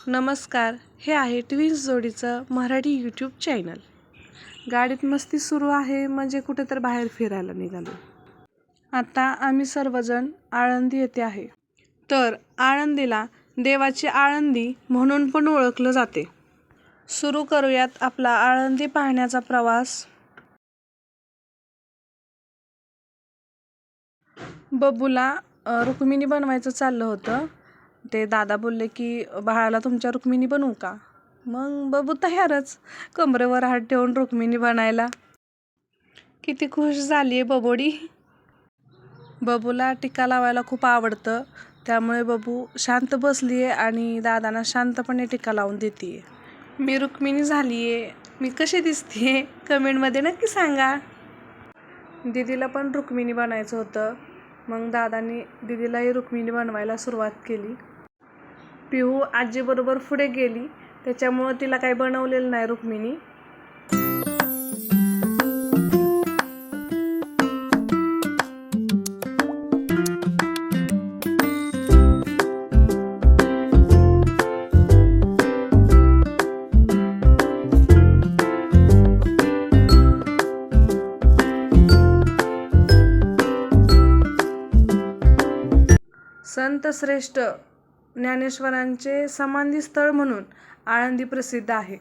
नमस्कार, हे आहे ट्विन्स जोडीचं मराठी यूट्यूब चॅनल. गाडीत मस्ती सुरू आहे म्हणजे कुठे तर बाहेर फिरायला निघालो. आता आम्ही सर्वजण आळंदी येथे आहे. तर आळंदीला देवाची आळंदी म्हणून पण ओळखलं जाते. सुरू करूयात आपला आळंदी पाहण्याचा प्रवास. बबूला रुक्मिणी बनवायचं चाललं होतं. ते दादा बोलले की बाळाला तुमच्या रुक्मिणी बनवू का? मग बबू तयारच, कमरेवर हात ठेवून रुक्मिणी बनायला. किती खुश झाली आहे बबोडी. बबूला टिक्का लावायला खूप आवडतं, त्यामुळे बबू शांत बसली आहे आणि दादांना शांतपणे टिक्का लावून देते. मी रुक्मिणी झाली आहे. मी कशी दिसते कमेंटमध्ये नक्की सांगा. दीदीला पण रुक्मिणी बनायचं होतं, मग दादांनी दीदीलाही रुक्मिणी बनवायला सुरुवात केली. पिहू आजीबरोबर पुढे गेली, त्याच्यामुळं तिला काही बनवलेलं नाही रुक्मिणी. संत श्रेष्ठ ज्ञानेश्वरांचे समाधी स्थळ म्हणून आळंदी प्रसिद्ध आहे.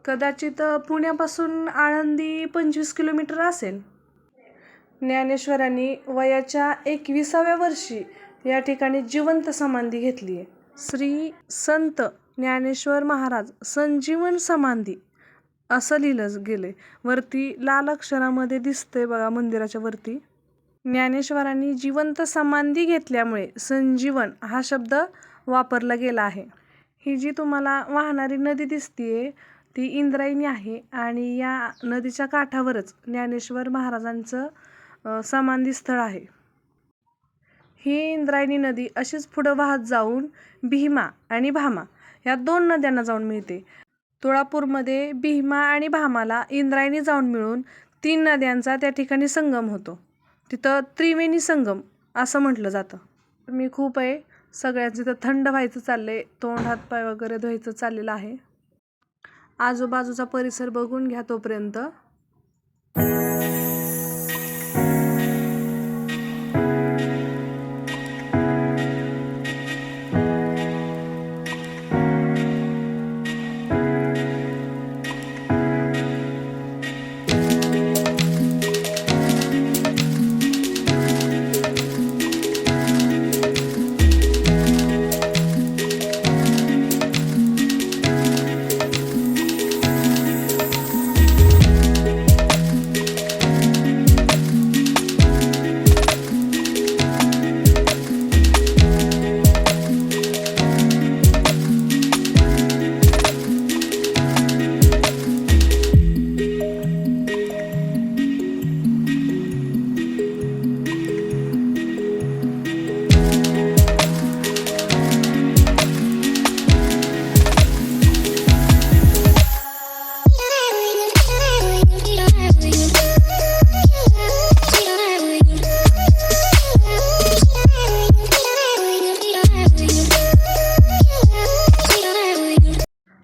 कदाचित पुण्यापासून आळंदी 25 किलोमीटर असेल. ज्ञानेश्वरांनी वयाच्या 21व्या वर्षी या ठिकाणी जिवंत समाधी घेतली आहे. श्री संत ज्ञानेश्वर महाराज संजीवन समाधी असं लिहिलं गेले. वरती लाल अक्षरामध्ये दिसतंय बघा मंदिराच्या वरती. ज्ञानेश्वरांनी जिवंत समाधी घेतल्यामुळे संजीवन हा शब्द वापरला गेला आहे. ही जी तुम्हाला वाहणारी नदी दिसतीये ती इंद्रायणी आहे आणि या नदीच्या काठावरच ज्ञानेश्वर महाराजांचं समाधी स्थळ आहे. ही इंद्रायणी नदी अशीच पुढं वाहत जाऊन भीमा आणि भामा या 2 नद्यांना जाऊन मिळते. तुळापूरमध्ये भीमा आणि भामाला इंद्रायणी जाऊन मिळून 3 नद्यांचा त्या ठिकाणी संगम होतो. तिथं त्रिवेणी संगम असं म्हटलं जातं. मी खूप आहे, सगळ्यांचं तिथं थंड व्हायचं चाललंय, तोंड हातपाय वगैरे धुवायचं चाललेलं आहे. आजूबाजूचा परिसर बघून घ्या तोपर्यंत.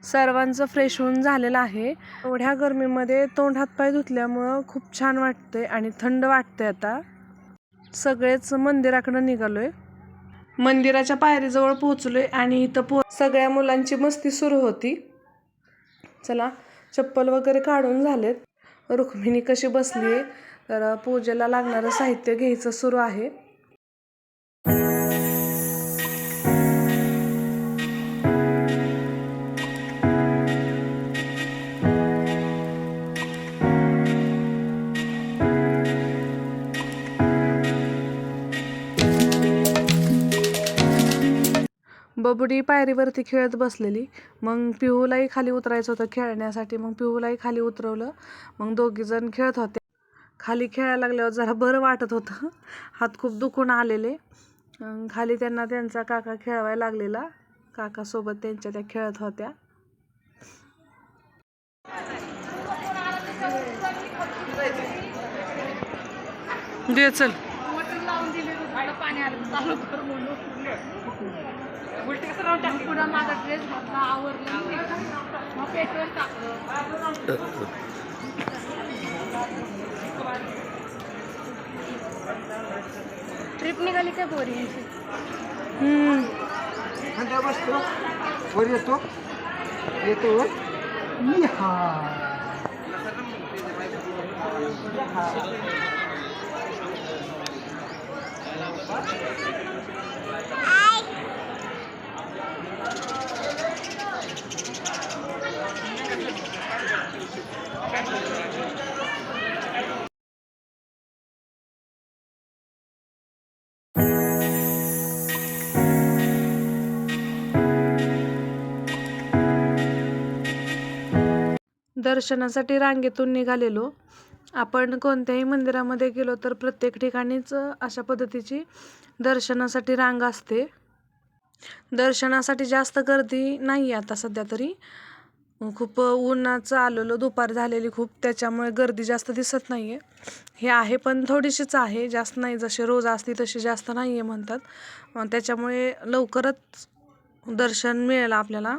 सर्वांचं फ्रेश होऊन झालेलं आहे. एवढ्या गरमीमध्ये तोंड हातपाय धुतल्यामुळं खूप छान वाटतंय आणि थंड वाटतंय. आता सगळेच मंदिराकडं निघालोय. मंदिराच्या पायरीजवळ पोहोचलोय आणि इथं सगळ्या मुलांची मस्ती सुरू होती. चला, चप्पल वगैरे काढून झालेत. रुक्मिणी कशी बसली आहे, तर पूजेला लागणारं साहित्य घ्यायचं सुरू आहे. बबडी पायरीवरती खेळत बसलेली. मग पिहूलाही खाली उतरायचं होतं खेळण्यासाठी. मग पिहूलाही खाली उतरवलं. मग दोघीजण खेळत होते. खाली खेळायला लागल्यावर जरा बरं वाटत होतं. हात खूप दुखून आलेले. खाली त्यांना त्यांचा काका खेळवायला लागलेला. काकासोबत त्यांच्या त्या खेळत होत्या. दे चल. पुढं माझा ड्रेस घातला, आवरलं, मग पेटवर टाकलं. ट्रिप निघाली काय पोरी? बसतो वर येतो येतो दर्शनासाठी रांगेतून निघालेलो. आपण कोणत्याही मंदिरामध्ये गेलो तर प्रत्येक ठिकाणीच अशा पद्धतीची दर्शनासाठी रांग असते. दर्शनासाठी जास्त गर्दी नाही आता सध्या तरी. खूप उन्हाचं आलेलो, दुपार झालेली खूप, त्याच्यामुळे गर्दी जास्त दिसत नाहीये. हे आहे पण थोडीशीच आहे, जास्त नाही. जसे रोज असते तशी जास्त नाहीये म्हणतात. त्याच्यामुळे लवकरच दर्शन मिळेल आपल्याला.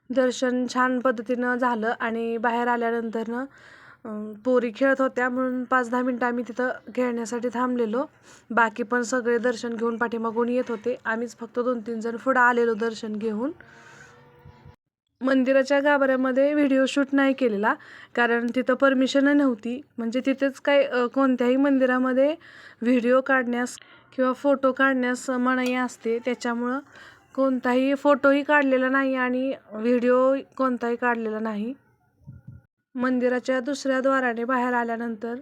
दर्शन छान पद्धतीनं झालं आणि बाहेर आल्यानंतर पोरी खेळत होत्या म्हणून 5-10 मिनटं आम्ही तिथं खेळण्यासाठी थांबलेलो. बाकी पण सगळे दर्शन घेऊन पाठीमागून येत होते. आम्हीच फक्त 2-3 जण पुढं आलेलो दर्शन घेऊन. मंदिराच्या गाभाऱ्यामध्ये व्हिडिओ शूट नाही केलेला, कारण तिथं परमिशन नव्हती. म्हणजे तिथेच कोणत्याही मंदिरामध्ये व्हिडिओ काढण्यास किंवा फोटो काढण्यास मनाई असते. त्याच्यामुळं कोणताही फोटोही काढलेला नाही आणि व्हिडिओ कोणताही काढलेला नाही. मंदिराच्या दुसऱ्या द्वाराने बाहेर आल्यानंतर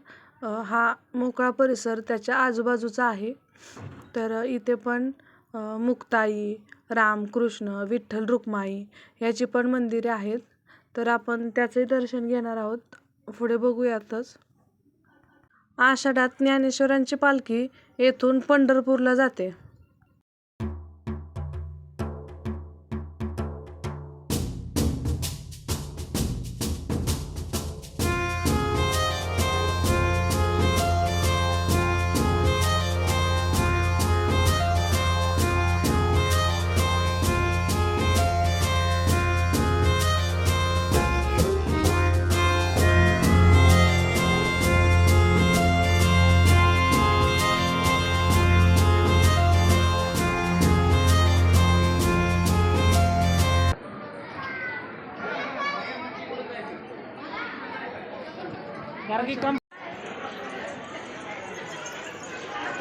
हा मोकळा परिसर त्याच्या आजूबाजूचा आहे. तर इथे पण मुक्ताई, रामकृष्ण, विठ्ठल रुक्माई याची पण मंदिरे आहेत. तर आपण त्याचंही दर्शन घेणार आहोत. पुढे बघूयातच. आषाढात ज्ञानेश्वरांची पालखी येथून पंढरपूरला जाते.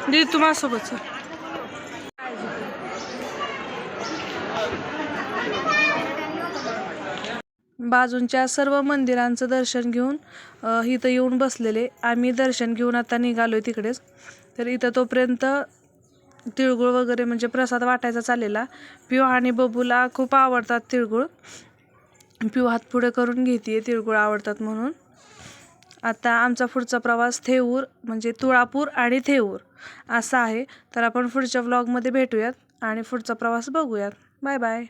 दीदी तू माझ्यासोबत चल. बाजूंच्या सर्व मंदिरांचं दर्शन घेऊन इथं येऊन बसलेले. आम्ही दर्शन घेऊन आता निघालोय तिकडेच. तर इथं तोपर्यंत तिळगुळ वगैरे म्हणजे प्रसाद वाटायचा चाललेला. पिऊ आणि बबूला खूप आवडतात तिळगुळ. पिऊ हात पुढे करून घेते तिळगुळ आवडतात म्हणून. आता आमचा पुढचा प्रवास थेऊर म्हणजे तुळापूर आणि थेऊर असा आहे. तर आपण पुढच्या व्लॉगमध्ये भेटूयात आणि पुढचा प्रवास बघूयात. Bye bye.